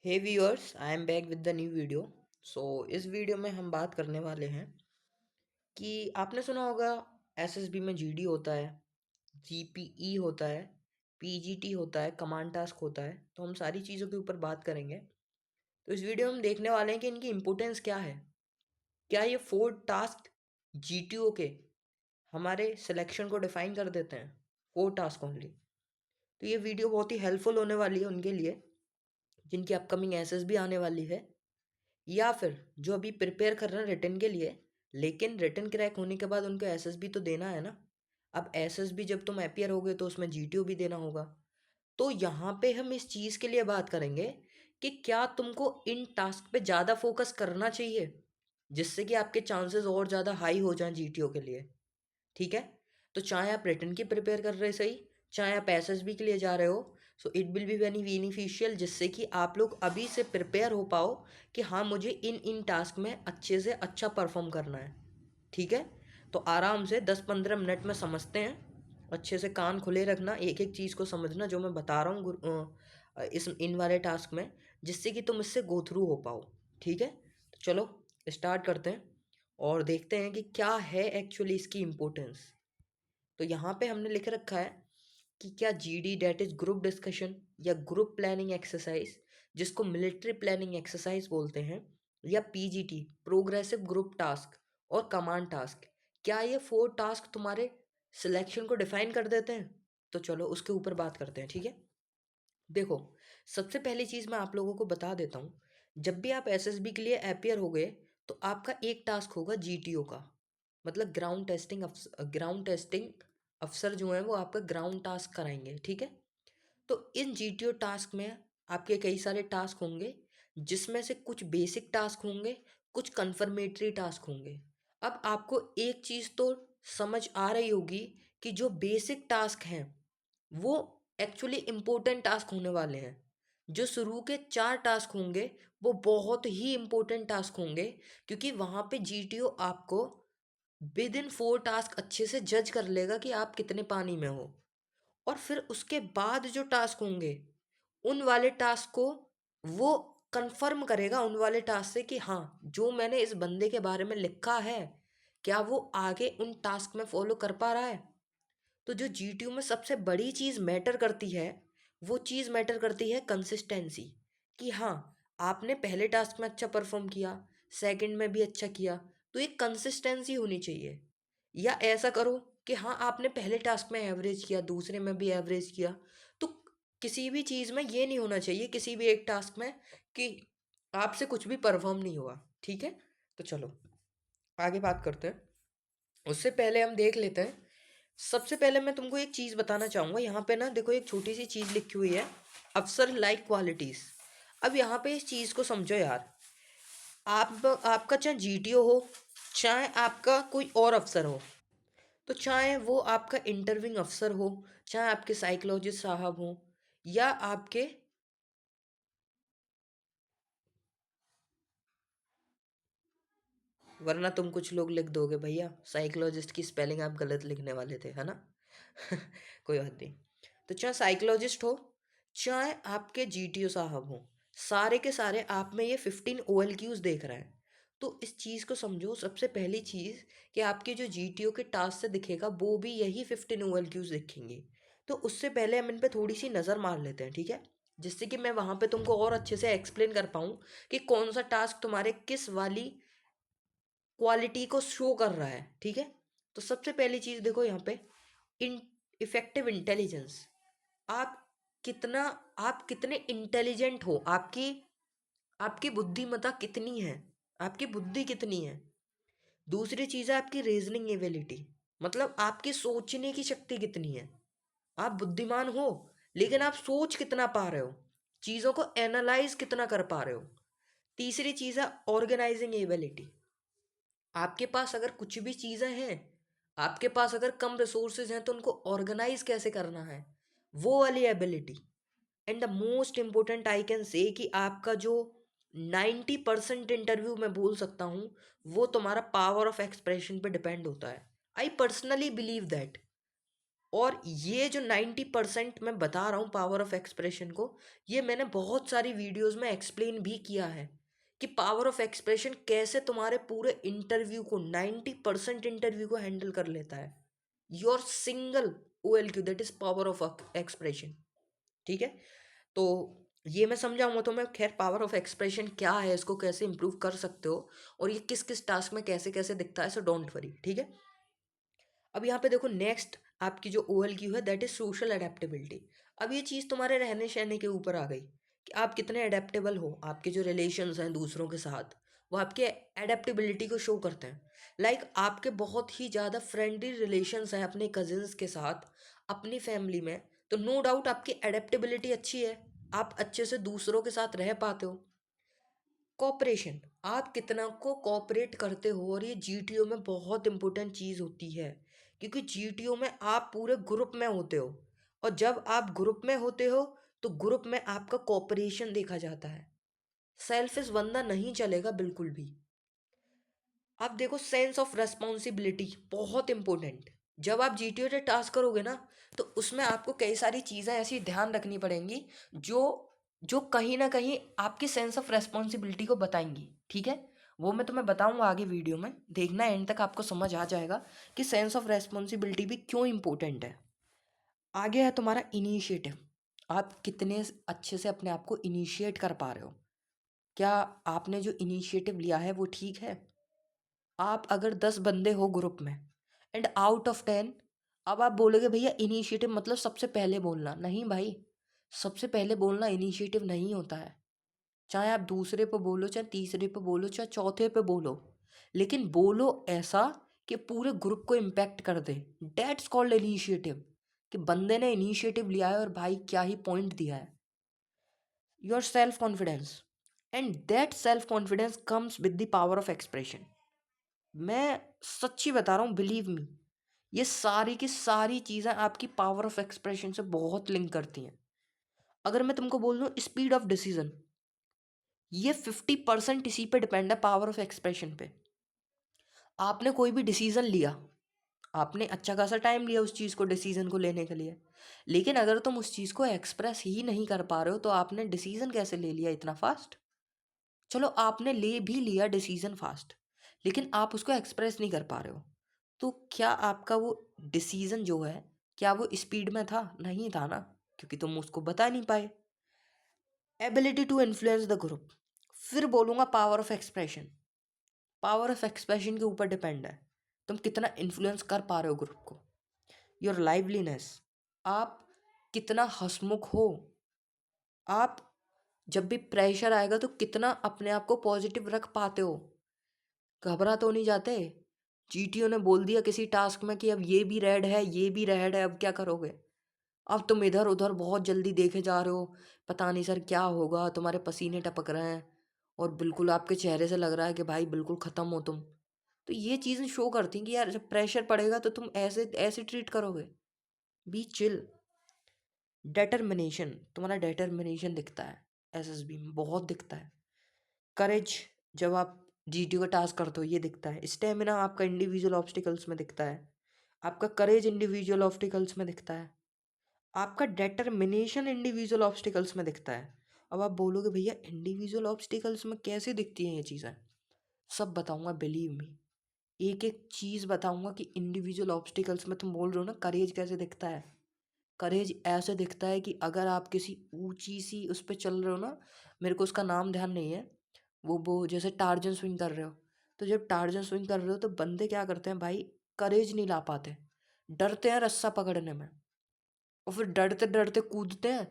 Hey viewers, I am back with the new video. So इस video में हम बात करने वाले हैं कि आपने सुना होगा एसएसबी में जीडी होता है, जीपीई होता है, पीजीटी होता है, कमांड टास्क होता है। तो हम सारी चीज़ों के ऊपर बात करेंगे। तो इस वीडियो में हम देखने वाले हैं कि इनकी इम्पोर्टेंस क्या है। क्या ये 4 टास्क जीटीओ के हमारे सिलेक्शन को डिफाइन कर देते हैं? 4 टास्क ओनली। तो ये वीडियो बहुत ही हेल्पफुल होने वाली है उनके लिए जिनकी अपकमिंग एसएसबी आने वाली है, या फिर जो अभी प्रिपेयर कर रहे हैं रिटर्न के लिए, लेकिन रिटर्न क्रैक होने के बाद उनको एसएसबी तो देना है ना। अब एसएसबी जब तुम अपियर होगे तो उसमें जीटीओ भी देना होगा। तो यहाँ पे हम इस चीज़ के लिए बात करेंगे कि क्या तुमको इन टास्क पे ज़्यादा फोकस करना चाहिए जिससे कि आपके चांसेस और ज़्यादा हाई हो जाएं जीटीओ के लिए। ठीक है। तो चाहे आप रिटर्न की प्रिपेयर कर रहे सही, चाहे आप एसएसबी के लिए जा रहे हो, so it will be very beneficial जिससे कि आप लोग अभी से प्रिपेयर हो पाओ कि हाँ मुझे इन इन टास्क में अच्छे से अच्छा परफॉर्म करना है। ठीक है। तो आराम से 10-15 मिनट में समझते हैं। अच्छे से कान खुले रखना, एक एक चीज़ को समझना जो मैं बता रहा हूँ इस इन वाले टास्क में, जिससे कि तुम इससे गो थ्रू हो पाओ। ठीक है। तो चलो स्टार्ट करते हैं और देखते हैं कि क्या है एक्चुअली इसकी इम्पोर्टेंस। तो यहाँ पे हमने लिख रखा है कि क्या GD date is group discussion या ग्रुप प्लानिंग एक्सरसाइज, जिसको मिलिट्री प्लानिंग एक्सरसाइज बोलते हैं, या पीजीटी प्रोग्रेसिव ग्रुप टास्क और कमांड टास्क, क्या ये 4 टास्क तुम्हारे सिलेक्शन को डिफाइन कर देते हैं? तो चलो उसके ऊपर बात करते हैं। ठीक है। देखो, सबसे पहली चीज़ मैं आप लोगों को बता देता हूँ। जब भी आप एसएसबी के लिए अपियर हो गए तो आपका एक टास्क होगा जीटीओ का, मतलब ग्राउंड टेस्टिंग अफसर जो हैं वो आपका ग्राउंड टास्क कराएंगे। ठीक है। तो इन जीटीओ टास्क में आपके कई सारे टास्क होंगे, जिसमें से कुछ बेसिक टास्क होंगे, कुछ कन्फर्मेटरी टास्क होंगे। अब आपको एक चीज़ तो समझ आ रही होगी कि जो बेसिक टास्क हैं वो एक्चुअली इम्पोर्टेंट टास्क होने वाले हैं। जो शुरू के 4 टास्क होंगे वो बहुत ही इम्पोर्टेंट टास्क होंगे, क्योंकि वहाँ पे जीटीओ आपको विद इन 4 टास्क अच्छे से जज कर लेगा कि आप कितने पानी में हो। और फिर उसके बाद जो टास्क होंगे उन वाले टास्क को वो कंफर्म करेगा उन वाले टास्क से कि हाँ जो मैंने इस बंदे के बारे में लिखा है क्या वो आगे उन टास्क में फॉलो कर पा रहा है। तो जो जीटीयू में सबसे बड़ी चीज़ मैटर करती है, वो चीज़ मैटर करती है कंसिस्टेंसी। कि हाँ आपने पहले टास्क में अच्छा परफॉर्म किया, सेकंड में भी अच्छा किया, तो एक कंसिस्टेंसी होनी चाहिए। या ऐसा करो कि हाँ आपने पहले टास्क में एवरेज किया, दूसरे में भी एवरेज किया, तो किसी भी चीज़ में ये नहीं होना चाहिए किसी भी एक टास्क में कि आपसे कुछ भी परफॉर्म नहीं हुआ। ठीक है। तो चलो आगे बात करते हैं। उससे पहले हम देख लेते हैं। सबसे पहले मैं तुमको एक चीज़ बताना चाहूँगा। यहाँ पे ना देखो एक छोटी सी चीज़ लिखी हुई है, अफसर लाइक क्वालिटीज़। अब यहाँ पे इस चीज़ को समझो यार। आपका चाहे जीटीओ हो, चाहे आपका कोई और अफसर हो, तो चाहे वो आपका इंटरव्यूइंग अफसर हो, चाहे आपके साइकोलॉजिस्ट साहब हो, या आपके, वरना तुम कुछ लोग लिख दोगे भैया साइकोलॉजिस्ट की स्पेलिंग आप गलत लिखने वाले थे, है ना। कोई बात नहीं। तो चाहे साइकोलॉजिस्ट हो, चाहे आपके जीटीओ साहब हो, सारे के सारे आप में ये 15 OLQs देख रहे हैं। तो इस चीज़ को समझो। सबसे पहली चीज़ कि आपके जो जीटीओ के टास्क से दिखेगा वो भी यही 15 OLQs दिखेंगे। तो उससे पहले हम इन पे थोड़ी सी नज़र मार लेते हैं। ठीक है। जिससे कि मैं वहाँ पे तुमको और अच्छे से एक्सप्लेन कर पाऊँ कि कौन सा टास्क तुम्हारे किस वाली क्वालिटी को शो कर रहा है। ठीक है। तो सबसे पहली चीज़ देखो यहाँ पे, इन इफेक्टिव इंटेलिजेंस। आप कितना आप कितने इंटेलिजेंट हो, आपकी आपकी बुद्धिमत्ता कितनी है, आपकी बुद्धि कितनी है। दूसरी चीज़ है आपकी रीजनिंग एबिलिटी, मतलब आपकी सोचने की शक्ति कितनी है। आप बुद्धिमान हो लेकिन आप सोच कितना पा रहे हो, चीज़ों को एनालाइज कितना कर पा रहे हो। तीसरी चीज़ है ऑर्गेनाइजिंग एबिलिटी। आपके पास अगर कुछ भी चीज़ें हैं, आपके पास अगर कम रिसोर्सेज हैं, तो उनको ऑर्गेनाइज कैसे करना है, वो वाली ability. And the most important I can say कि आपका जो 90% इंटरव्यू में बोल सकता हूँ वो तुम्हारा पावर ऑफ एक्सप्रेशन पे डिपेंड होता है। आई पर्सनली बिलीव दैट और ये जो 90% मैं बता रहा हूँ पावर ऑफ एक्सप्रेशन को, ये मैंने बहुत सारी वीडियोस में एक्सप्लेन भी किया है कि पावर ऑफ एक्सप्रेशन कैसे तुम्हारे पूरे इंटरव्यू को 90% इंटरव्यू को हैंडल कर लेता है। Your single OLQ, that is power of expression. ठीक है, तो ये मैं समझाऊंगा तो मैं, खैर पावर ऑफ एक्सप्रेशन क्या है, इसको कैसे इंप्रूव कर सकते हो और ये किस किस टास्क में कैसे कैसे दिखता है, सो डोंट वरी। ठीक है, अब यहाँ पे देखो नेक्स्ट आपकी जो OLQ है दैट इज सोशल अडेप्टेबिलिटी। अब ये चीज़ तुम्हारे रहने सहने के ऊपर आ गई कि आप कितने अडेप्टेबल हो। आपके जो रिलेशंस हैं दूसरों के साथ, वो आपके अडेप्टेबिलिटी को शो करते हैं। लाइक आपके बहुत ही ज़्यादा फ्रेंडली रिलेशंस हैं अपने कजिन्स के साथ, अपनी फैमिली में, तो नो डाउट आपकी अडेप्टेबिलिटी अच्छी है, आप अच्छे से दूसरों के साथ रह पाते हो। कॉपरेशन, आप कितना को कॉपरेट करते हो, और ये GTO में बहुत इंपॉर्टेंट चीज़ होती है, क्योंकि GTO में आप पूरे ग्रुप में होते हो, और जब आप ग्रुप में होते हो तो ग्रुप में आपका कॉपरेशन देखा जाता है। सेल्फिश बंदा नहीं चलेगा बिल्कुल भी। आप देखो सेंस ऑफ रेस्पॉन्सिबिलिटी बहुत इंपॉर्टेंट। जब आप GTO से टास्क करोगे ना, तो उसमें आपको कई सारी चीज़ें ऐसी ध्यान रखनी पड़ेंगी जो जो कहीं ना कहीं आपकी सेंस ऑफ रेस्पॉन्सिबिलिटी को बताएंगी। ठीक है, वो मैं तुम्हें बताऊंगा आगे वीडियो में, देखना एंड तक, आपको समझ आ जाएगा कि सेंस ऑफ रेस्पॉन्सिबिलिटी भी क्यों इंपॉर्टेंट है। आगे है तुम्हारा इनिशिएटिव। आप कितने अच्छे से अपने आप को इनिशिएट कर पा रहे हो, क्या आपने जो इनिशिएटिव लिया है वो ठीक है। आप अगर 10 बंदे हो ग्रुप में एंड आउट ऑफ 10, अब आप बोलोगे भैया इनिशिएटिव मतलब सबसे पहले बोलना, नहीं भाई, सबसे पहले बोलना इनिशिएटिव नहीं होता है। चाहे आप दूसरे पे बोलो, चाहे तीसरे पे बोलो, चाहे चौथे पे बोलो, लेकिन बोलो ऐसा कि पूरे ग्रुप को इम्पैक्ट कर दे। डेट्स कॉल्ड इनिशिएटिव, कि बंदे ने इनिशिएटिव लिया है और भाई क्या ही पॉइंट दिया है। Your self confidence, and that self confidence comes with the power of expression. मैं सच्ची बता रहा हूँ, बिलीव मी, ये सारी की सारी चीज़ें आपकी पावर ऑफ एक्सप्रेशन से बहुत लिंक करती हैं। अगर मैं तुमको बोल दूँ स्पीड ऑफ डिसीजन, ये 50% इसी पे डिपेंड है, पावर ऑफ एक्सप्रेशन पे। आपने कोई भी डिसीजन लिया, आपने अच्छा खासा टाइम लिया उस चीज़ को, डिसीजन को लेने के लिए, लेकिन अगर तुम उस चीज़ को एक्सप्रेस ही नहीं कर पा रहे हो तो आपने डिसीजन कैसे ले लिया इतना फास्ट। चलो आपने ले भी लिया डिसीजन फास्ट, लेकिन आप उसको एक्सप्रेस नहीं कर पा रहे हो, तो क्या आपका वो डिसीजन जो है, क्या वो स्पीड में था? नहीं था ना, क्योंकि तुम उसको बता नहीं पाए। Ability to influence the group, फिर बोलूँगा power of expression. Power of expression के ऊपर डिपेंड है तुम कितना इन्फ्लुएंस कर पा रहे हो ग्रुप को। योर लाइवलीनेस, आप कितना हंसमुख हो, आप जब भी प्रेशर आएगा तो कितना अपने आप को पॉजिटिव रख पाते हो, घबरा तो नहीं जाते। GTO ने बोल दिया किसी टास्क में कि अब ये भी रेड है, ये भी रेड है, अब क्या करोगे? अब तुम इधर उधर बहुत जल्दी देखे जा रहे हो, पता नहीं सर क्या होगा, तुम्हारे पसीने टपक रहे हैं और बिल्कुल आपके चेहरे से लग रहा है कि भाई बिल्कुल ख़त्म हो तुम। तो ये चीज़ें शो करती हैं कि यार जब प्रेशर पड़ेगा तो तुम ऐसे ऐसे ट्रीट करोगे। Be chill. डेटर्मिनेशन, तुम्हारा डेटर्मिनेशन दिखता है SSB में, बहुत दिखता है। करेज, जब आप GTO का टास्क करते हो ये दिखता है। स्टेमिना आपका इंडिविजुअल ऑब्स्टिकल्स में दिखता है, आपका करेज इंडिविजुअल ऑब्स्टिकल्स में दिखता है, आपका डेटर्मिनेशन इंडिविजुअल ऑब्स्टिकल्स में दिखता है। अब आप बोलोगे भैया इंडिविजुअल ऑब्स्टिकल्स में कैसे दिखती हैं ये चीज़ें? सब बताऊंगा, बिलीव मी, एक एक चीज़ बताऊंगा कि इंडिविजुअल ऑब्स्टिकल्स में तुम बोल रहे हो ना करेज कैसे दिखता है। करेज ऐसे दिखता है कि अगर आप किसी ऊंची सी उस पर चल रहे हो ना, मेरे को उसका नाम ध्यान नहीं है, वो जैसे टार्जन स्विंग कर रहे हो, तो जब टार्जन स्विंग कर रहे हो तो बंदे क्या करते हैं भाई, करेज नहीं ला पाते, डरते हैं रस्सा पकड़ने में, और फिर डरते डरते कूदते हैं,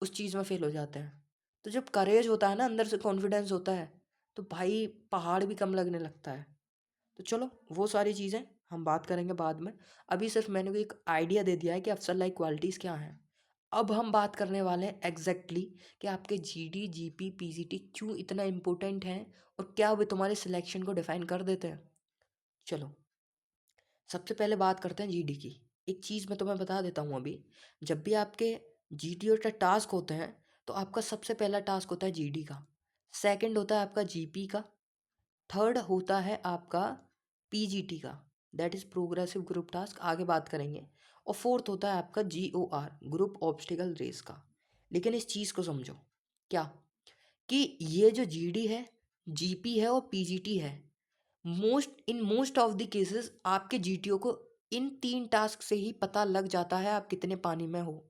उस चीज़ में फेल हो जाते हैं। तो जब करेज होता है ना, अंदर से कॉन्फिडेंस होता है, तो भाई पहाड़ भी कम लगने लगता है। तो चलो वो सारी चीज़ें हम बात करेंगे बाद में। अभी सिर्फ मैंने को एक आइडिया दे दिया है कि अफसर लाइक क्वालिटीज़ क्या हैं। अब हम बात करने वाले हैं एग्जैक्टली कि आपके GD GP PCT क्यों इतना इम्पोर्टेंट हैं और क्या वे तुम्हारे सिलेक्शन को डिफाइन कर देते हैं। चलो सबसे पहले बात करते हैं GD की। एक चीज़ मैं तुम्हें बता देता हूँ अभी, जब भी आपके GTO का टास्क होते हैं तो आपका सबसे पहला टास्क होता है GD का, सेकंड होता है आपका GP का, थर्ड होता है आपका PGT का, that is progressive group task, आगे बात करेंगे, और फोर्थ होता है आपका GOR, ग्रुप ऑब्स्टिकल रेस का। लेकिन इस चीज़ को समझो क्या, कि ये जो GD है, GP है और PGT है, मोस्ट ऑफ द केसेस आपके GTO को इन 3 टास्क से ही पता लग जाता है आप कितने पानी में हो।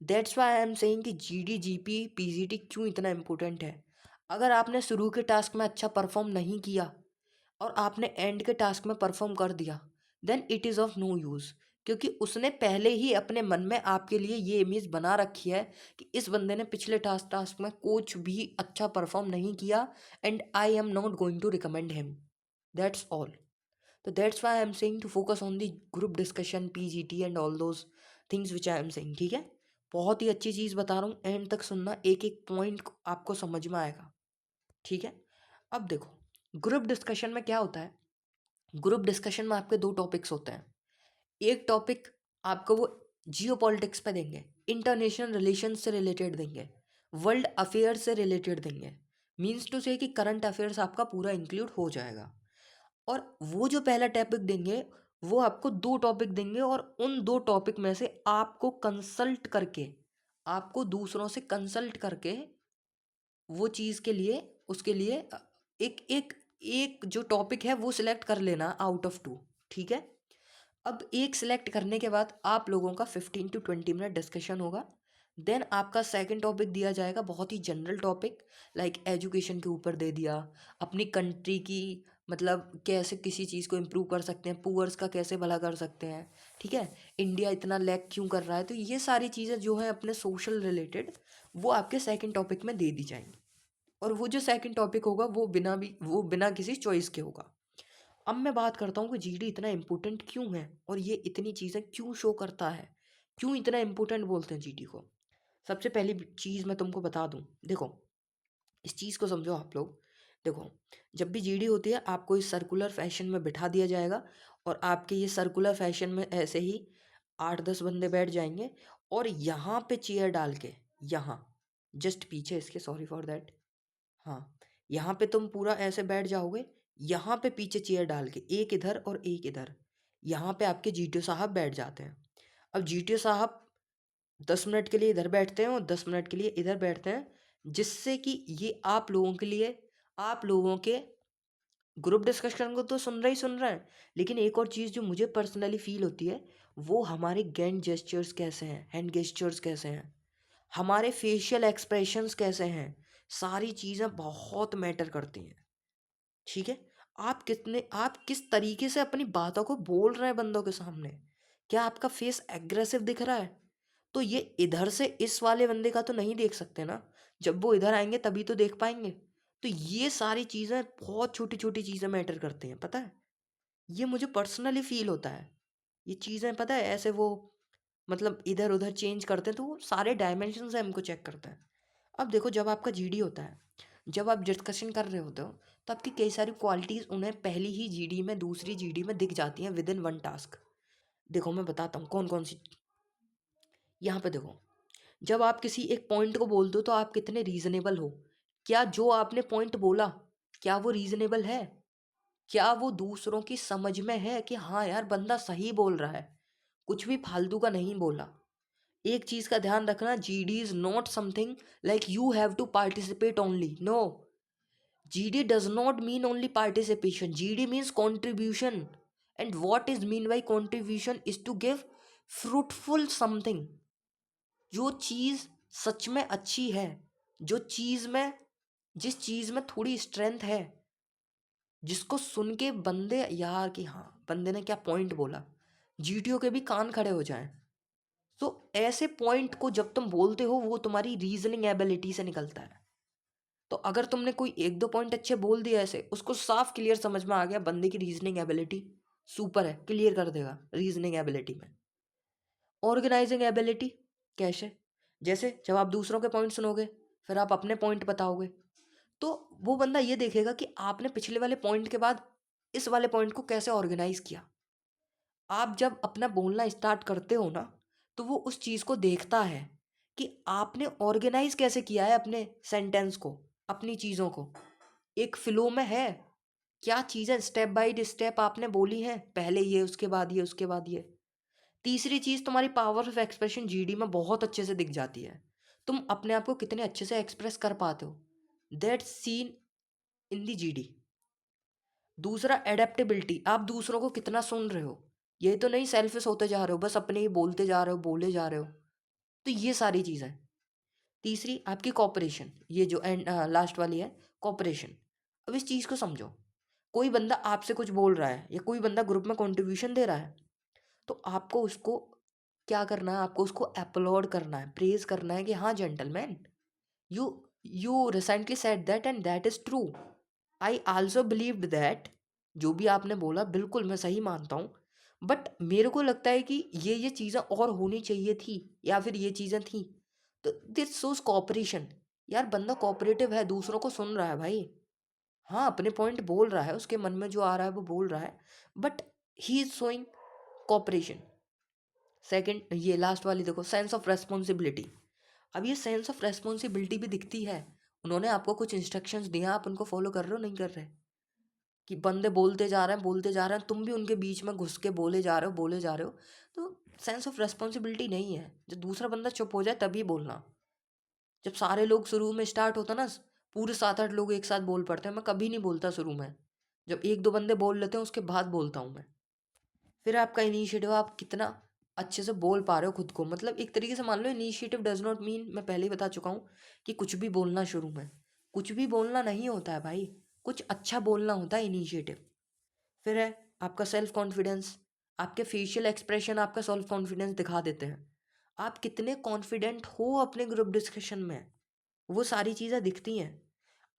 That's why I am saying कि GD, GP, PGT क्यों इतना इम्पोर्टेंट है। अगर आपने शुरू के टास्क में अच्छा परफॉर्म नहीं किया और आपने एंड के टास्क में परफॉर्म कर दिया, then it is of no use, क्योंकि उसने पहले ही अपने मन में आपके लिए ये इमेज बना रखी है कि इस बंदे ने पिछले टास्क में कुछ भी अच्छा परफॉर्म नहीं किया, and I am not going to recommend him. That's all. तो that's why I am saying to focus on the group discussion, PGT and all those things which I am saying. ठीक है, बहुत ही अच्छी चीज़ बता रहा हूँ, एंड तक सुनना, एक एक पॉइंट आपको समझ में आएगा। ठीक है, अब देखो ग्रुप डिस्कशन में क्या होता है। ग्रुप डिस्कशन में आपके 2 टॉपिक्स होते हैं। एक टॉपिक आपको वो जियो पॉलिटिक्स पे देंगे, इंटरनेशनल रिलेशन से रिलेटेड देंगे, वर्ल्ड अफेयर से रिलेटेड देंगे, मीन्स टू से कि करंट अफेयर्स आपका पूरा इंक्लूड हो जाएगा। और वो जो पहला टॉपिक देंगे, वो आपको 2 टॉपिक देंगे, और उन 2 टॉपिक में से आपको कंसल्ट करके, आपको दूसरों से कंसल्ट करके वो चीज़ के लिए, उसके लिए एक एक एक जो टॉपिक है वो सिलेक्ट कर लेना आउट ऑफ 2। ठीक है, अब एक सिलेक्ट करने के बाद आप लोगों का 15 to 20 मिनट डिस्कशन होगा। देन आपका सेकंड टॉपिक दिया जाएगा, बहुत ही जनरल टॉपिक, लाइक एजुकेशन के ऊपर दे दिया, अपनी कंट्री की, मतलब कैसे किसी चीज़ को इम्प्रूव कर सकते हैं, पुअर्स का कैसे भला कर सकते हैं। ठीक है, इंडिया इतना लैग क्यों कर रहा है, तो ये सारी चीज़ें जो हैं अपने सोशल रिलेटेड, वो आपके सेकंड टॉपिक में दे दी जाएंगी। और वो जो सेकंड टॉपिक होगा वो बिना किसी चॉइस के होगा। अब मैं बात करता हूँ कि GD इतना इम्पोर्टेंट क्यों है और ये इतनी चीज़ें क्यों शो करता है, क्यों इतना इम्पोर्टेंट बोलते हैं GD को। सबसे पहली चीज़ मैं तुमको बता दूँ, देखो इस चीज़ को समझो आप लोग। देखो, जब भी GD होती है आपको इस सर्कुलर फैशन में बिठा दिया जाएगा, और आपके ये सर्कुलर फैशन में ऐसे ही 8-10 बंदे बैठ जाएंगे, और यहाँ पे चेयर डाल के, यहाँ जस्ट पीछे इसके, सॉरी फॉर दैट, हाँ, यहाँ पे तुम पूरा ऐसे बैठ जाओगे, यहाँ पे पीछे चेयर डाल के, एक इधर और एक इधर, यहाँ पे आपके GTO साहब बैठ जाते हैं। अब GTO साहब 10 मिनट के लिए इधर बैठते हैं और 10 मिनट के लिए इधर बैठते हैं, जिससे कि ये आप लोगों के लिए, आप लोगों के ग्रुप डिस्कशन को तो सुन रहे हैं, लेकिन एक और चीज़ जो मुझे पर्सनली फील होती है, वो हमारे हैंड जेस्चर्स कैसे हैं, हैंड गेस्चर्स कैसे हैं, हमारे फेशियल एक्सप्रेशंस कैसे हैं, सारी चीज़ें बहुत मैटर करती हैं। ठीक है, आप किस तरीके से अपनी बातों को बोल रहे हैं बंदों के सामने, क्या आपका फेस एग्रेसिव दिख रहा है, तो ये इधर से इस वाले बंदे का तो नहीं देख सकते ना, जब वो इधर आएंगे तभी तो देख पाएंगे। तो ये सारी चीज़ें, बहुत छोटी छोटी चीज़ें मैटर करती हैं, पता है, ये मुझे पर्सनली फील होता है। ये चीज़ें पता है ऐसे वो, मतलब इधर उधर चेंज करते हैं, तो वो सारे डायमेंशन से हमको चेक करते हैं। अब देखो, जब आपका GD होता है, जब आप डिस्कशन कर रहे होते हो, तो आपकी कई सारी क्वालिटीज़ उन्हें पहली ही GD में, दूसरी GD में दिख जाती हैं विद इन 1 टास्क। देखो मैं बताता हूँ कौन कौन सी। यहाँ पे देखो, जब आप किसी एक पॉइंट को बोलते हो तो आप कितने रीजनेबल हो, क्या जो आपने पॉइंट बोला, क्या वो रीजनेबल है, क्या वो दूसरों की समझ में है कि हाँ यार बंदा सही बोल रहा है, कुछ भी फालतू का नहीं बोला। एक चीज का ध्यान रखना, GD is not something like you have to participate only, no. GD does not mean only participation. GD means contribution. And what is mean by contribution is to give fruitful something. जो चीज सच में अच्छी है, जो चीज में, जिस चीज में थोड़ी स्ट्रेंथ है, जिसको सुन के बंदे, यार कि हाँ बंदे ने क्या पॉइंट बोला, GTO के भी कान खड़े हो जाएं। तो ऐसे पॉइंट को जब तुम बोलते हो, वो तुम्हारी रीजनिंग एबिलिटी से निकलता है। तो अगर तुमने कोई 1-2 पॉइंट अच्छे बोल दिए ऐसे, उसको साफ क्लियर समझ में आ गया, बंदे की रीजनिंग एबिलिटी सुपर है, क्लियर कर देगा रीजनिंग एबिलिटी में। ऑर्गेनाइजिंग एबिलिटी कैसे, जैसे जब आप दूसरों के पॉइंट सुनोगे, फिर आप अपने पॉइंट बताओगे, तो वो बंदा ये देखेगा कि आपने पिछले वाले पॉइंट के बाद इस वाले पॉइंट को कैसे ऑर्गेनाइज किया। आप जब अपना बोलना स्टार्ट करते हो ना, तो वो उस चीज़ को देखता है कि आपने ऑर्गेनाइज कैसे किया है अपने सेंटेंस को, अपनी चीज़ों को, एक फ्लो में है, क्या चीज़ें स्टेप बाय स्टेप आपने बोली हैं, पहले ये उसके बाद ये उसके बाद ये। तीसरी चीज़, तुम्हारी पावर ऑफ एक्सप्रेशन जीडी में बहुत अच्छे से दिख जाती है। तुम अपने आप को कितने अच्छे से एक्सप्रेस कर पाते हो, that's seen in the GD. दूसरा, एडेप्टेबिलिटी, आप दूसरों को कितना सुन रहे हो। ये तो नहीं सेल्फिश होते जा रहे हो, बस अपने ही बोलते जा रहे हो, बोले जा रहे हो। तो ये सारी चीज़ें। तीसरी, आपकी कॉपरेशन, ये जो एंड लास्ट वाली है, कॉपरेशन। अब इस चीज़ को समझो, कोई बंदा आपसे कुछ बोल रहा है या कोई बंदा ग्रुप में कंट्रीब्यूशन दे रहा है, तो आपको उसको क्या करना है, आपको उसको अपलॉड करना है, प्रेज करना है कि हाँ gentleman, you you recently said that and that is true. I also believed that. जो भी आपने बोला बिल्कुल मैं सही मानता हूँ, बट मेरे को लगता है कि ये चीज़ें और होनी चाहिए थी, या फिर ये चीज़ें थी। तो दिस सोज कॉपरेशन। यार बंदा कोऑपरेटिव है, दूसरों को सुन रहा है भाई। हाँ, अपने पॉइंट बोल रहा है, उसके मन में जो आ रहा है वो बोल रहा है, but he is showing cooperation. Second, ये लास्ट वाली देखो, सेंस ऑफ रेस्पॉन्सिबिलिटी। अब ये सेंस ऑफ रेस्पॉन्सिबिलिटी भी दिखती है। उन्होंने आपको कुछ इंस्ट्रक्शंस दिया, आप उनको फॉलो कर रहे हो नहीं कर रहे, कि बंदे बोलते जा रहे हैं बोलते जा रहे हैं, तुम भी उनके बीच में घुस के बोले जा रहे हो बोले जा रहे हो। तो सेंस ऑफ रेस्पॉन्सिबिलिटी नहीं है। जब दूसरा बंदा चुप हो जाए तभी बोलना। जब सारे लोग शुरू में स्टार्ट होता ना, पूरे 7-8 लोग एक साथ बोल पड़ते हैं, मैं कभी नहीं बोलता शुरू में। जब 1-2 बंदे बोल लेते हैं उसके बाद बोलता हूँ मैं। फिर आपका इनिशिएटिव, आप कितना अच्छे से बोल पा रहे हो खुद को, मतलब एक तरीके से मान लो इनिशिएटिव डज नॉट मीन, मैं पहले ही बता चुका हूँ, कि कुछ भी बोलना शुरू में। कुछ भी बोलना नहीं होता है भाई, कुछ अच्छा बोलना होता है इनिशिएटिव। फिर है आपका सेल्फ कॉन्फिडेंस। आपके फेशियल एक्सप्रेशन आपका सेल्फ कॉन्फिडेंस दिखा देते हैं। आप कितने कॉन्फिडेंट हो अपने ग्रुप डिस्कशन में, वो सारी चीज़ें दिखती हैं।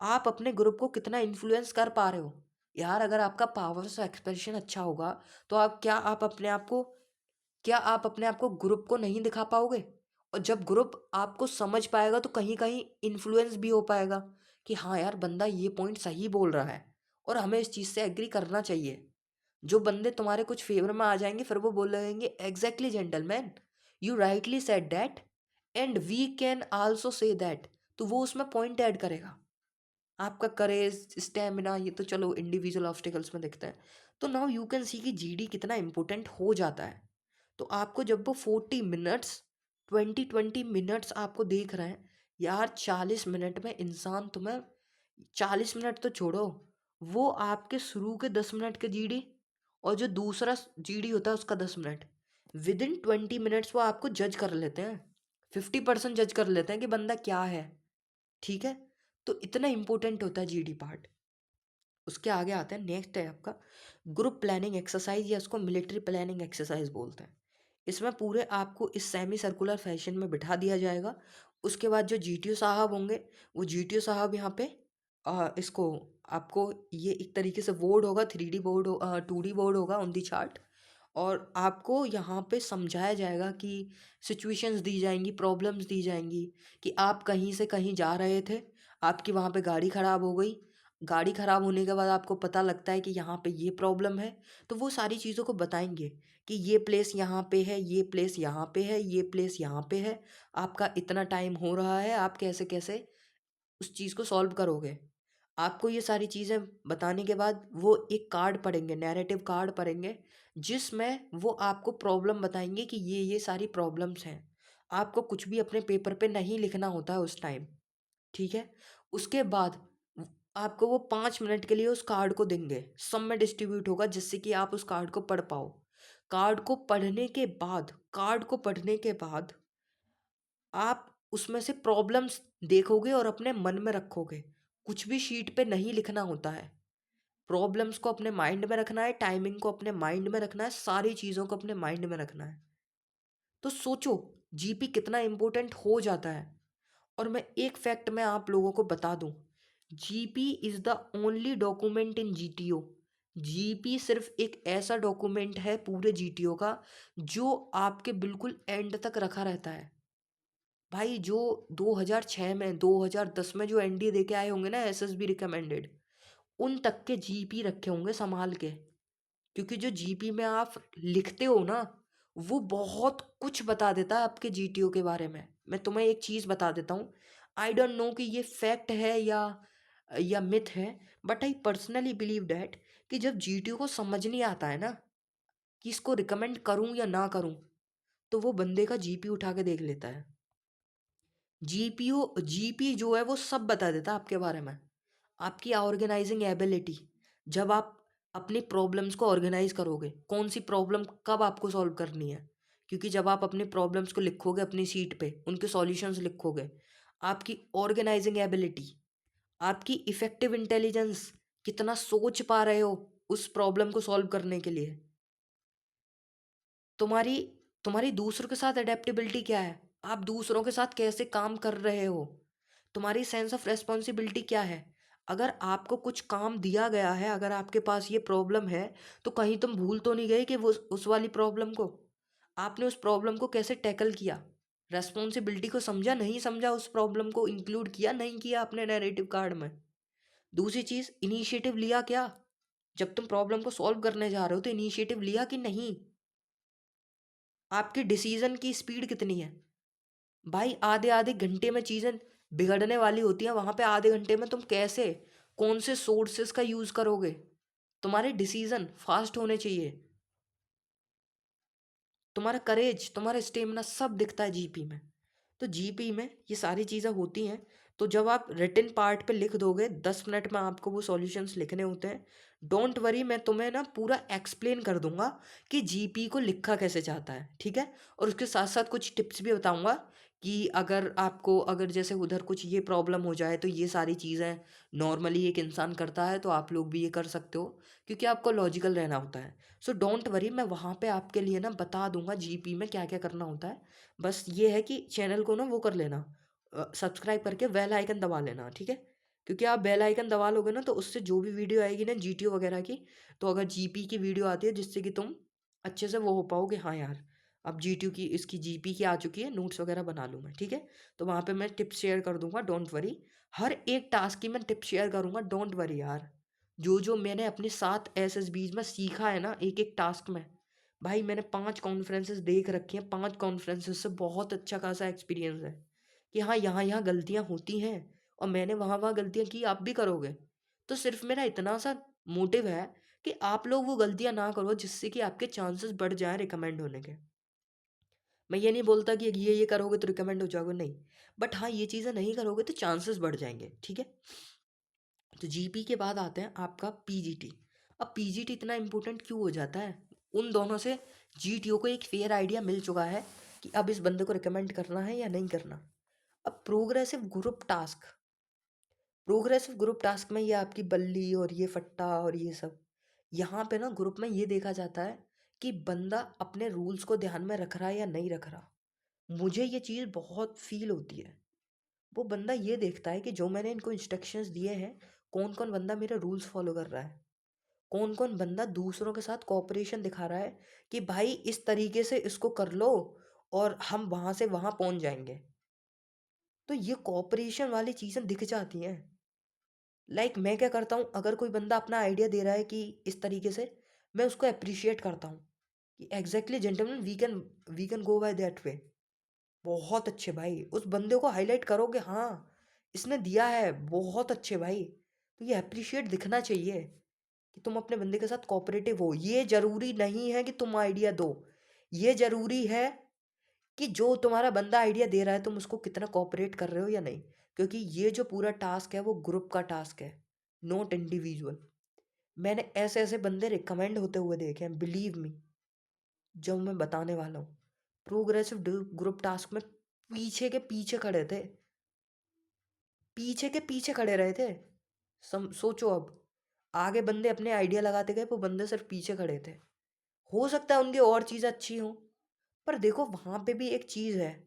आप अपने ग्रुप को कितना इन्फ्लुएंस कर पा रहे हो। यार अगर आपका पावर से एक्सप्रेशन अच्छा होगा, तो क्या आप अपने आप को ग्रुप को नहीं दिखा पाओगे। और जब ग्रुप आपको समझ पाएगा तो कहीं कहीं इन्फ्लुएंस भी हो पाएगा, कि हाँ यार बंदा ये पॉइंट सही बोल रहा है और हमें इस चीज़ से एग्री करना चाहिए। जो बंदे तुम्हारे कुछ फेवर में आ जाएंगे, फिर वो बोल लगेंगे exactly gentleman, you rightly said that and we can also say that. तो वो उसमें पॉइंट ऐड करेगा। आपका करेज, स्टेमिना, ये तो चलो इंडिविजुअल ऑब्स्टिकल्स में दिखता है। तो नाउ यू कैन सी कि जीडी कितना इंपॉर्टेंट हो जाता है। तो आपको जब वो 40 मिनट्स, 20 मिनट्स आपको देख रहे हैं, यार 40 मिनट में इंसान तुम्हें, 40 मिनट तो छोड़ो, वो आपके शुरू के 10 मिनट के जीडी और जो दूसरा जीडी होता है उसका 10 मिनट, विद इन 20 मिनट्स वो आपको जज कर लेते हैं। 50% जज कर लेते हैं कि बंदा क्या है। ठीक है, तो इतना इंपॉर्टेंट होता है जीडी पार्ट। उसके आगे आता है, नेक्स्ट है आपका ग्रुप प्लानिंग एक्सरसाइज, या उसको मिलिट्री प्लानिंग एक्सरसाइज बोलते हैं। इसमें पूरे आपको इस सेमी सर्कुलर फैशन में बिठा दिया जाएगा। उसके बाद जो जीटीओ साहब होंगे, वो जीटीओ साहब यहाँ पे इसको आपको, ये एक तरीके से बोर्ड होगा, 3D बोर्ड, 2D बोर्ड होगा ऑन दी चार्ट, और आपको यहाँ पे समझाया जाएगा कि सिचुएशंस दी जाएंगी, प्रॉब्लम्स दी जाएंगी, कि आप कहीं से कहीं जा रहे थे, आपकी वहाँ पे गाड़ी ख़राब हो गई, गाड़ी ख़राब होने के बाद आपको पता लगता है कि यहाँ पे ये प्रॉब्लम है। तो वो सारी चीज़ों को बताएंगे कि ये प्लेस यहाँ पे है, ये प्लेस यहाँ पे है, ये प्लेस यहाँ पे है, आपका इतना टाइम हो रहा है, आप कैसे कैसे उस चीज़ को सॉल्व करोगे। आपको ये सारी चीज़ें बताने के बाद वो एक कार्ड पढ़ेंगे, नैरेटिव कार्ड पढ़ेंगे, जिसमें वो आपको प्रॉब्लम बताएंगे कि ये सारी प्रॉब्लम्स हैं। आपको कुछ भी अपने पेपर पे नहीं लिखना होता है उस टाइम। ठीक है, उसके बाद आपको वो 5 मिनट के लिए उस कार्ड को देंगे, सब में डिस्ट्रीब्यूट होगा, जिससे कि आप उस कार्ड को पढ़ पाओ। कार्ड को पढ़ने के बाद आप उसमें से प्रॉब्लम्स देखोगे और अपने मन में रखोगे। कुछ भी शीट पे नहीं लिखना होता है। प्रॉब्लम्स को अपने माइंड में रखना है, टाइमिंग को अपने माइंड में रखना है, सारी चीज़ों को अपने माइंड में रखना है। तो सोचो जीपी कितना इम्पोर्टेंट हो जाता है। और मैं एक फैक्ट मैं आप लोगों को बता दूं, GP is the only document in GTO. GP सिर्फ एक ऐसा डॉक्यूमेंट है पूरे जीटीओ का, जो आपके बिल्कुल एंड तक रखा रहता है। भाई जो 2006 में 2010 में जो एनडीए दे के आए होंगे ना, एसएसबी रिकमेंडेड, उन तक के जीपी रखे होंगे संभाल के। क्योंकि जो जीपी में आप लिखते हो ना, वो बहुत कुछ बता देता है आपके जीटीओ के बारे में। मैं तुम्हें एक चीज़ बता देता हूँ, आई डोंट नो कि ये फैक्ट है या मिथ है, but I personally believe that कि जब जीटीओ को समझ नहीं आता है ना कि इसको रिकमेंड करूँ या ना करूँ, तो वो बंदे का जीपी उठा के देख लेता है। जीपी जो है वो सब बता देता है आपके बारे में, आपकी ऑर्गेनाइजिंग एबिलिटी। जब आप अपनी प्रॉब्लम्स को ऑर्गेनाइज करोगे, कौन सी प्रॉब्लम कब आपको सॉल्व करनी है, क्योंकि जब आप अपनी प्रॉब्लम्स को लिखोगे अपनी सीट पे, उनके सॉल्यूशंस लिखोगे, आपकी ऑर्गेनाइजिंग एबिलिटी, आपकी इफेक्टिव इंटेलिजेंस, कितना सोच पा रहे हो उस प्रॉब्लम को सॉल्व करने के लिए, तुम्हारी तुम्हारी दूसरों के साथ अडेप्टेबिलिटी क्या है, आप दूसरों के साथ कैसे काम कर रहे हो, तुम्हारी सेंस ऑफ रेस्पॉन्सिबिलिटी क्या है। अगर आपको कुछ काम दिया गया है, अगर आपके पास ये प्रॉब्लम है, तो कहीं तुम भूल तो नहीं गए कि वो उस वाली प्रॉब्लम को, आपने उस प्रॉब्लम को कैसे टैकल किया, रेस्पॉन्सिबिलिटी को समझा नहीं समझा, उस प्रॉब्लम को इंक्लूड किया नहीं किया अपने नैरेटिव कार्ड में। दूसरी चीज, इनिशिएटिव लिया क्या, जब तुम प्रॉब्लम को सॉल्व करने जा रहे हो तो इनिशिएटिव लिया कि नहीं, आपकी डिसीजन की स्पीड कितनी है। भाई आधे आधे घंटे में चीज़ें बिगड़ने वाली होती हैं, वहाँ पे आधे घंटे में तुम कैसे, कौन से सोर्सेस का यूज़ करोगे, तुम्हारे डिसीजन फास्ट होने चाहिए, तुम्हारा करेज, तुम्हारा स्टेमिना सब दिखता है जीपी में। तो जीपी में ये सारी चीज़ें होती हैं। तो जब आप रिटन पार्ट पे लिख दोगे, 10 मिनट में आपको वो सॉल्यूशंस लिखने होते हैं। डोंट वरी, मैं तुम्हें ना पूरा एक्सप्लेन कर दूंगा कि जीपी को लिखा कैसे जाता है, ठीक है। और उसके साथ साथ कुछ टिप्स भी बताऊंगा कि अगर आपको, अगर जैसे उधर कुछ ये प्रॉब्लम हो जाए, तो ये सारी चीज़ें नॉर्मली एक इंसान करता है, तो आप लोग भी ये कर सकते हो, क्योंकि आपको लॉजिकल रहना होता है। सो डोंट वरी, मैं वहाँ पे आपके लिए ना बता दूंगा जीपी में क्या क्या करना होता है। बस ये है कि चैनल को ना वो कर लेना, सब्सक्राइब करके बेल आइकन दबा लेना, ठीक है। क्योंकि आप बेल आइकन दबा लोगे ना, तो उससे जो भी वीडियो आएगी ना जीटीओ वगैरह की, तो अगर जीपी की वीडियो आती है जिससे कि तुम अच्छे से वो हो पाओगे, हाँ यार अब जीटीओ की, इसकी जीपी की आ चुकी है, नोट्स वगैरह बना लूँ मैं, ठीक है। तो वहाँ पे मैं टिप्स शेयर कर दूंगा, डोंट वरी। हर एक टास्क की मैं टिप्स शेयर करूंगा, डोंट वरी यार। जो जो मैंने अपने 7 SSBs में सीखा है ना, एक एक टास्क में, भाई मैंने 5 कॉन्फ्रेंसेस देख रखी हैं, 5 कॉन्फ्रेंसेस से बहुत अच्छा खासा एक्सपीरियंस है कि हाँ यहाँ यहाँ गलतियाँ होती हैं, और मैंने वहाँ वहाँ गलतियाँ की, आप भी करोगे। तो सिर्फ मेरा इतना सा मोटिव है कि आप लोग वो गलतियाँ ना करो, जिससे कि आपके चांसेस बढ़ जाए रिकमेंड होने के। मैं ये नहीं बोलता कि ये करोगे तो रिकमेंड हो जाओगे, नहीं, बट हाँ ये चीज़ें नहीं करोगे तो चांसेस बढ़ जाएंगे, ठीक है। तो जीपी के बाद आते हैं आपका पीजीटी। अब पीजीटी इतना इम्पोर्टेंट क्यों हो जाता है, उन दोनों से जीटीओ को एक फेयर आइडिया मिल चुका है कि अब इस बंदे को रिकमेंड करना है या नहीं करना। अब प्रोग्रेसिव ग्रुप टास्क में ये आपकी बल्ली और ये फट्टा और ये सब, यहाँ पे ना ग्रुप में ये देखा जाता है कि बंदा अपने रूल्स को ध्यान में रख रहा है या नहीं रख रहा। मुझे ये चीज़ बहुत फील होती है। वो बंदा ये देखता है कि जो मैंने इनको इंस्ट्रक्शंस दिए हैं, कौन कौन बंदा मेरे रूल्स फॉलो कर रहा है, कौन कौन बंदा दूसरों के साथ कोऑपरेशन दिखा रहा है कि भाई इस तरीके से इसको कर लो और हम वहाँ से वहाँ पहुँच जाएंगे। तो ये कोऑपरेशन वाली चीज़ें दिख जाती हैं। लाइक मैं क्या करता हूँ, अगर कोई बंदा अपना आइडिया दे रहा है कि इस तरीके से, मैं उसको अप्रिशिएट करता हूँ कि exactly gentleman, we can go by that way. बहुत अच्छे भाई, उस बंदे को हाईलाइट करोगे, हाँ इसने दिया है, बहुत अच्छे भाई। तो ये अप्रिशिएट दिखना चाहिए कि तुम अपने बंदे के साथ कोऑपरेटिव हो। ये जरूरी नहीं है कि तुम आइडिया दो, ये जरूरी है कि जो तुम्हारा बंदा आइडिया दे रहा है तुम उसको कितना कोऑपरेट कर रहे हो या नहीं। क्योंकि ये जो पूरा टास्क है वो ग्रुप का टास्क है, नॉट इंडिविजुअल। मैंने ऐसे ऐसे बंदे रिकमेंड होते हुए देखे हैं, बिलीव मी, जो मैं बताने वाला हूँ। प्रोग्रेसिव ग्रुप टास्क में पीछे के पीछे खड़े थे, पीछे के पीछे खड़े रहे थे। सोचो अब, आगे बंदे अपने आइडिया लगाते गए, वो बंदे सिर्फ पीछे खड़े थे। हो सकता है उनकी और चीज़ अच्छी हो, पर देखो वहाँ पे भी एक चीज़ है,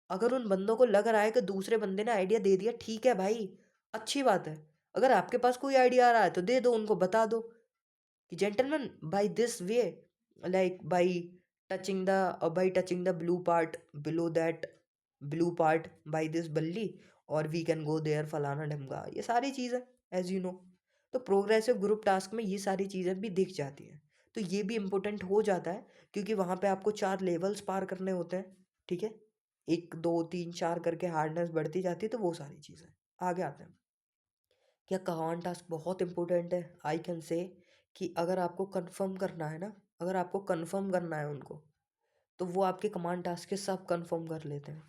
अगर उन बंदों को लग रहा है कि दूसरे बंदे ने आइडिया दे दिया, ठीक है भाई, अच्छी बात है। अगर आपके पास कोई आइडिया आ रहा है तो दे दो, उनको बता दो कि gentleman by this way, like by touching the blue part below that blue part by this बल्ली, और वी कैन गो देयर फलाना ढमका, ये सारी चीज़ें एज यू नो। तो प्रोग्रेसिव ग्रुप टास्क में ये सारी चीज़ें भी दिख जाती हैं। तो ये भी इम्पोर्टेंट हो जाता है, क्योंकि वहाँ पे आपको 4 लेवल्स पार करने होते हैं, ठीक है। 1 2 3 4 करके हार्डनेस बढ़ती जाती है, तो वो सारी चीज़ें आगे आते हैं। क्या कहान टास्क बहुत इंपॉर्टेंट है, आई कैन से कि अगर आपको कंफर्म करना है ना, अगर आपको कंफर्म करना है उनको, तो वो आपके कमांड टास्क के सब कंफर्म कर लेते हैं।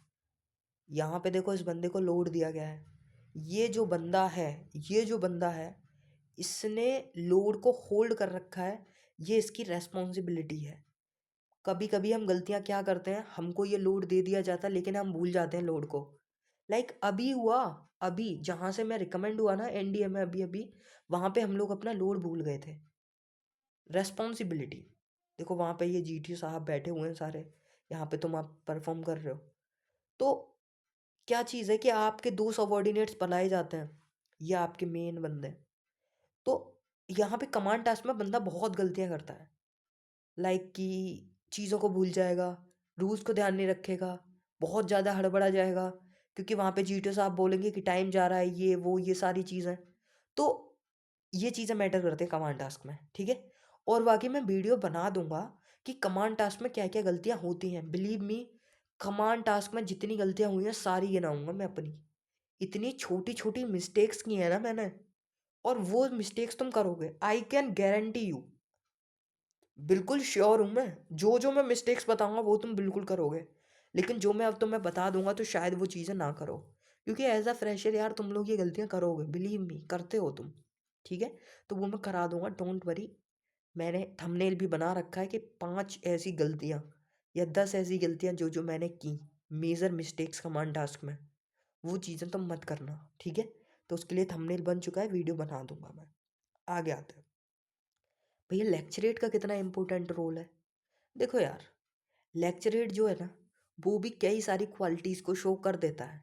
यहाँ पे देखो इस बंदे को लोड दिया गया है, ये जो बंदा है, ये जो बंदा है इसने लोड को होल्ड कर रखा है, ये इसकी रेस्पॉन्सिबिलिटी है। कभी कभी हम गलतियां क्या करते हैं, हमको ये लोड दे दिया जाता है लेकिन हम भूल जाते हैं लोड को। लाइक अभी हुआ, अभी जहाँ से मैं रिकमेंड हुआ ना एनडीए में, अभी अभी वहाँ पे हम लोग अपना लोड भूल गए थे। रेस्पॉन्सिबिलिटी देखो, वहाँ पे ये जीटीओ साहब बैठे हुए हैं सारे, यहाँ पे तुम आप परफॉर्म कर रहे हो, तो क्या चीज़ है कि आपके दो सबॉर्डिनेट्स बनाए जाते हैं, ये आपके मेन बंदे हैं। तो यहाँ पे कमांड टास्क में बंदा बहुत गलतियाँ करता है, लाइक कि चीज़ों को भूल जाएगा, रूल्स को ध्यान नहीं रखेगा, बहुत ज़्यादा हड़बड़ा जाएगा, क्योंकि वहाँ पे जीटीओ साहब बोलेंगे कि टाइम जा रहा है, ये वो ये सारी चीज़ें। तो ये चीज़ें मैटर करते हैं कमांड टास्क में, ठीक है। और बाकी मैं वीडियो बना दूंगा कि कमांड टास्क में क्या क्या गलतियाँ होती हैं। बिलीव मी, कमांड टास्क में जितनी गलतियाँ हुई हैं सारी गिनाऊंगा मैं अपनी। इतनी छोटी छोटी मिस्टेक्स की है ना मैंने, और वो मिस्टेक्स तुम करोगे, आई कैन गारंटी यू, बिल्कुल श्योर हूँ मैं, जो जो मैं मिस्टेक्स बताऊंगा वो तुम बिल्कुल करोगे। लेकिन जो मैं अब तुम्हें बता दूंगा तो शायद वो चीज़ें ना करो, क्योंकि एज अ फ्रेशर यार तुम लोग ये गलतियाँ करोगे, बिलीव मी करते हो तुम, ठीक है। तो वो मैं करा दूंगा, डोंट वरी। मैंने थंबनेल भी बना रखा है कि 5 ऐसी गलतियाँ या 10 ऐसी गलतियाँ जो जो मैंने की, मेजर मिस्टेक्स कमांड टास्क में, वो चीज़ें तुम मत करना, ठीक है। तो उसके लिए थंबनेल बन चुका है, वीडियो बना दूंगा मैं। आगे आते हैं भैया, लेक्चरेट का कितना इंपॉर्टेंट रोल है। देखो यार, लेक्चरेट जो है ना, वो भी कई सारी क्वालिटीज़ को शो कर देता है,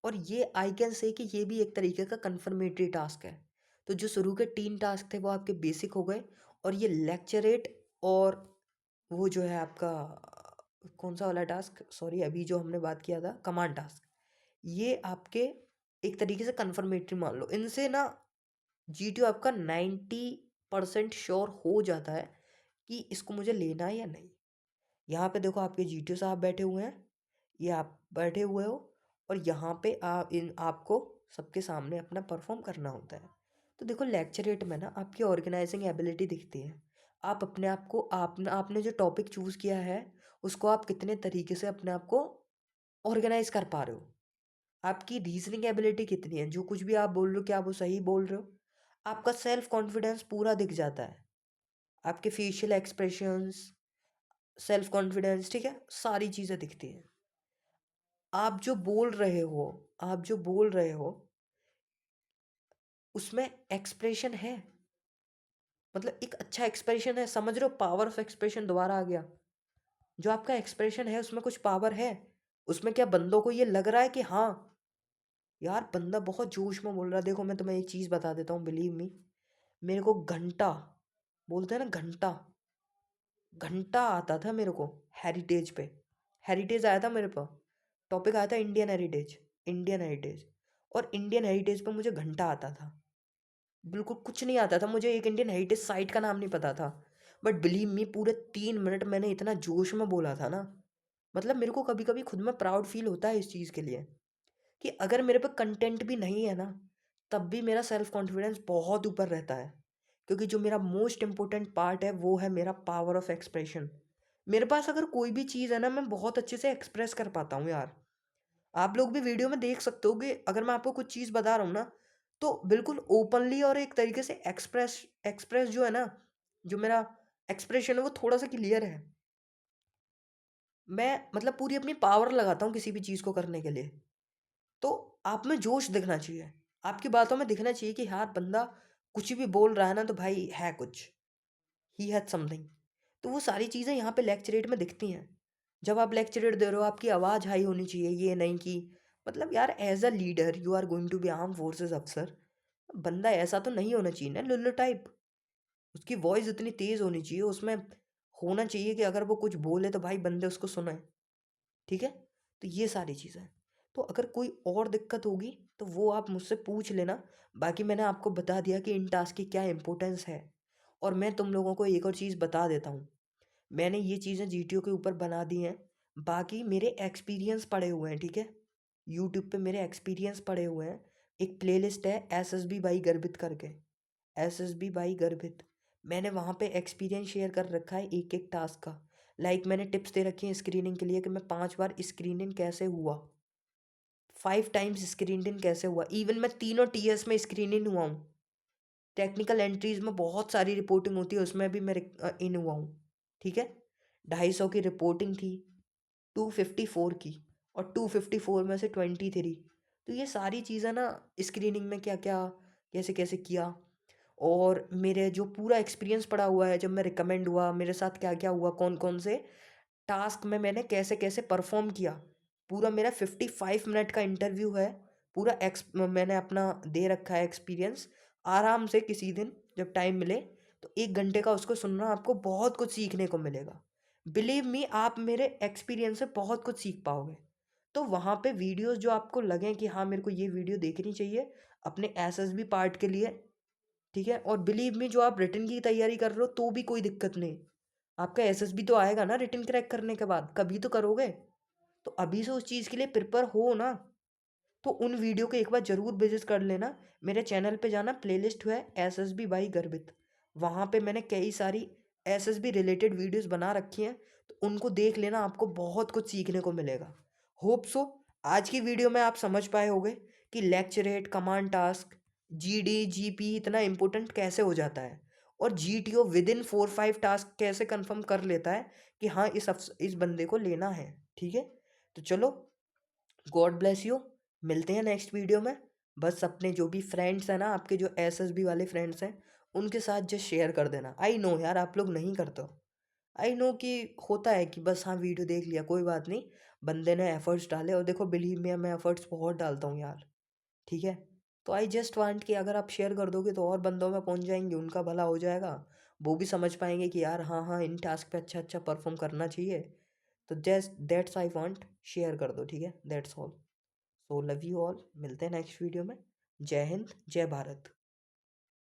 और ये आई कैन से कि ये भी एक तरीके का कन्फर्मेटरी टास्क है। तो जो शुरू के 3 टास्क थे वो आपके बेसिक हो गए, और ये लेक्चरेट और वो जो है आपका कौन सा वाला टास्क, सॉरी अभी जो हमने बात किया था कमांड टास्क, ये आपके एक तरीके से कन्फर्मेटरी मान लो। इनसे ना जीटीओ आपका 90% श्योर हो जाता है कि इसको मुझे लेना है या नहीं। यहाँ पे देखो आपके जीटीओ साहब बैठे हुए हैं, ये आप बैठे हुए हो, और यहाँ पे आपको सबके सामने अपना परफॉर्म करना होता है। तो देखो लेक्चरेट में ना आपकी ऑर्गेनाइजिंग एबिलिटी दिखती है, आप अपने आप को, आपने जो टॉपिक चूज़ किया है उसको आप कितने तरीके से अपने आप को ऑर्गेनाइज कर पा रहे हो, आपकी रीजनिंग एबिलिटी कितनी है, जो कुछ भी आप बोल रहे हो क्या वो सही बोल रहे हो, आपका सेल्फ कॉन्फिडेंस पूरा दिख जाता है, आपके फेशियल एक्सप्रेशंस, सेल्फ कॉन्फिडेंस, ठीक है, सारी चीज़ें दिखती हैं। आप जो बोल रहे हो, आप जो बोल रहे हो उसमें एक्सप्रेशन है, मतलब एक अच्छा एक्सप्रेशन है, समझ रहे हो, पावर ऑफ एक्सप्रेशन दोबारा आ गया। जो आपका एक्सप्रेशन है उसमें कुछ पावर है, उसमें क्या बंदों को ये लग रहा है कि हाँ यार बंदा बहुत जोश में बोल रहा है। देखो मैं तुम्हें एक चीज़ बता देता हूँ, बिलीव मी, मेरे को घंटा, बोलते हैं ना घंटा, घंटा आता था मेरे को हेरिटेज पे, हेरिटेज आया था मेरे पास, टॉपिक आया था इंडियन हेरिटेज, इंडियन हेरिटेज, और इंडियन हेरिटेज पे मुझे घंटा आता था, बिल्कुल कुछ नहीं आता था मुझे, एक इंडियन हेरिटेज साइट का नाम नहीं पता था। बट बिलीव मी, पूरे 3 मिनट मैंने इतना जोश में बोला था ना, मतलब मेरे को कभी कभी खुद में प्राउड फील होता है इस चीज़ के लिए, कि अगर मेरे पे कंटेंट भी नहीं है ना, तब भी मेरा सेल्फ कॉन्फिडेंस बहुत ऊपर रहता है, क्योंकि जो मेरा मोस्ट इम्पोर्टेंट पार्ट है वो है मेरा पावर ऑफ एक्सप्रेशन। मेरे पास अगर कोई भी चीज़ है ना, मैं बहुत अच्छे से एक्सप्रेस कर पाता हूँ यार। आप लोग भी वीडियो में देख सकते हो कि अगर मैं आपको कुछ चीज़ बता रहा हूँ ना, तो बिल्कुल ओपनली और एक तरीके से एक्सप्रेस एक्सप्रेस जो है ना, जो मेरा एक्सप्रेशन है वो थोड़ा सा क्लियर है। मैं मतलब पूरी अपनी पावर लगाता हूँ किसी भी चीज़ को करने के लिए। तो आप में जोश दिखना चाहिए, आपकी बातों में दिखना चाहिए कि हाँ बंदा कुछ भी बोल रहा है ना तो भाई है कुछ, ही हैज समथिंग। तो वो सारी चीज़ें यहाँ पे लेक्चरेट में दिखती हैं। जब आप लेक्चरेट दे रहे हो आपकी आवाज़ हाई होनी चाहिए, ये नहीं कि मतलब यार as a leader you are going to be arm forces अफसर, बंदा ऐसा तो नहीं होना चाहिए ना लुल्लू टाइप। उसकी वॉइस इतनी तेज़ होनी चाहिए, उसमें होना चाहिए कि अगर वो कुछ बोले तो भाई बंदे उसको सुने, ठीक है। तो ये सारी चीज़ें, तो अगर कोई और दिक्कत होगी तो वो आप मुझसे पूछ लेना। बाकी मैंने आपको बता दिया कि इन टास्क की क्या इंपॉर्टेंस है। और मैं तुम लोगों को एक और चीज़ बता देता हूँ, मैंने ये चीज़ें जीटीओ के ऊपर बना दी हैं, बाकी मेरे एक्सपीरियंस पड़े हुए हैं, ठीक है। यूट्यूब पे मेरे एक्सपीरियंस पड़े हुए हैं, एक प्लेलिस्ट है एस एस बी बाई गर्भित करके, एस एस बी बाई गर्भित, मैंने वहाँ पे एक्सपीरियंस शेयर कर रखा है एक एक टास्क का। लाइक मैंने टिप्स दे रखी हैं स्क्रीनिंग के लिए कि मैं 5 बार स्क्रीनिंग कैसे हुआ, 5 टाइम्स स्क्रीनिंग कैसे हुआ, इवन मैं तीनों टीएस में स्क्रीनिंग हुआ हूँ। टेक्निकल एंट्रीज में बहुत सारी रिपोर्टिंग होती है, उसमें भी मैं इन हुआ हूँ। ठीक है, 250 की रिपोर्टिंग थी, 254 की, और 254 में से 23। तो ये सारी चीज़ें ना स्क्रीनिंग में क्या क्या कैसे कैसे किया, और मेरे जो पूरा एक्सपीरियंस पड़ा हुआ है, जब मैं रिकमेंड हुआ मेरे साथ क्या क्या हुआ, कौन कौन से टास्क में मैंने कैसे कैसे परफॉर्म किया। पूरा मेरा 55 मिनट का इंटरव्यू है, पूरा मैंने अपना दे रखा है एक्सपीरियंस। आराम से किसी दिन जब टाइम मिले तो 1 घंटे का उसको सुनना, आपको बहुत कुछ सीखने को मिलेगा। बिलीव मी, आप मेरे एक्सपीरियंस से बहुत कुछ सीख पाओगे। तो वहाँ पे वीडियोस जो आपको लगें कि हाँ मेरे को ये वीडियो देखनी चाहिए अपने एसएसबी पार्ट के लिए, ठीक है। और बिलीव मी, जो आप रिटन की तैयारी कर रहे हो तो भी कोई दिक्कत नहीं, आपका एसएसबी तो आएगा ना रिटन क्रैक करने के बाद, कभी तो करोगे। तो अभी से उस चीज़ के लिए प्रिपेयर हो ना, तो उन वीडियो को एक बार ज़रूर विजिट कर लेना। मेरे चैनल पे जाना, प्लेलिस्ट है एसएसबी बाई गर्वित, वहाँ पे मैंने कई सारी एसएसबी रिलेटेड वीडियोस बना रखी हैं, तो उनको देख लेना, आपको बहुत कुछ सीखने को मिलेगा। होप सो आज की वीडियो में आप समझ पाए होगे कि lecturette, command task, GD GP इतना इंपॉर्टेंट कैसे हो जाता है, और जीटीओ विद इन 4-5 टास्क कैसे कंफर्म कर लेता है कि हाँ इस बंदे को लेना है। ठीक है, तो चलो, गॉड ब्लेस यू, मिलते हैं नेक्स्ट वीडियो में। बस अपने जो भी फ्रेंड्स हैं ना, आपके जो एसएसबी वाले फ्रेंड्स हैं, उनके साथ जस्ट शेयर कर देना। आई नो यार आप लोग नहीं करते हो, आई नो कि होता है कि बस हाँ वीडियो देख लिया, कोई बात नहीं, बंदे ने एफर्ट्स डाले, और देखो बिलीव मी मैं एफर्ट्स बहुत डालता हूँ यार। ठीक है, तो आई जस्ट वांट कि अगर आप शेयर कर दोगे तो और बंदों में पहुंच जाएंगे, उनका भला हो जाएगा, वो भी समझ पाएंगे कि यार हाँ हाँ इन टास्क पे अच्छा अच्छा परफॉर्म करना चाहिए। तो just that's I want, share कर दो, ठीक है, that's all. So love you all, मिलते हैं नेक्स्ट वीडियो में। जय हिंद, जय भारत।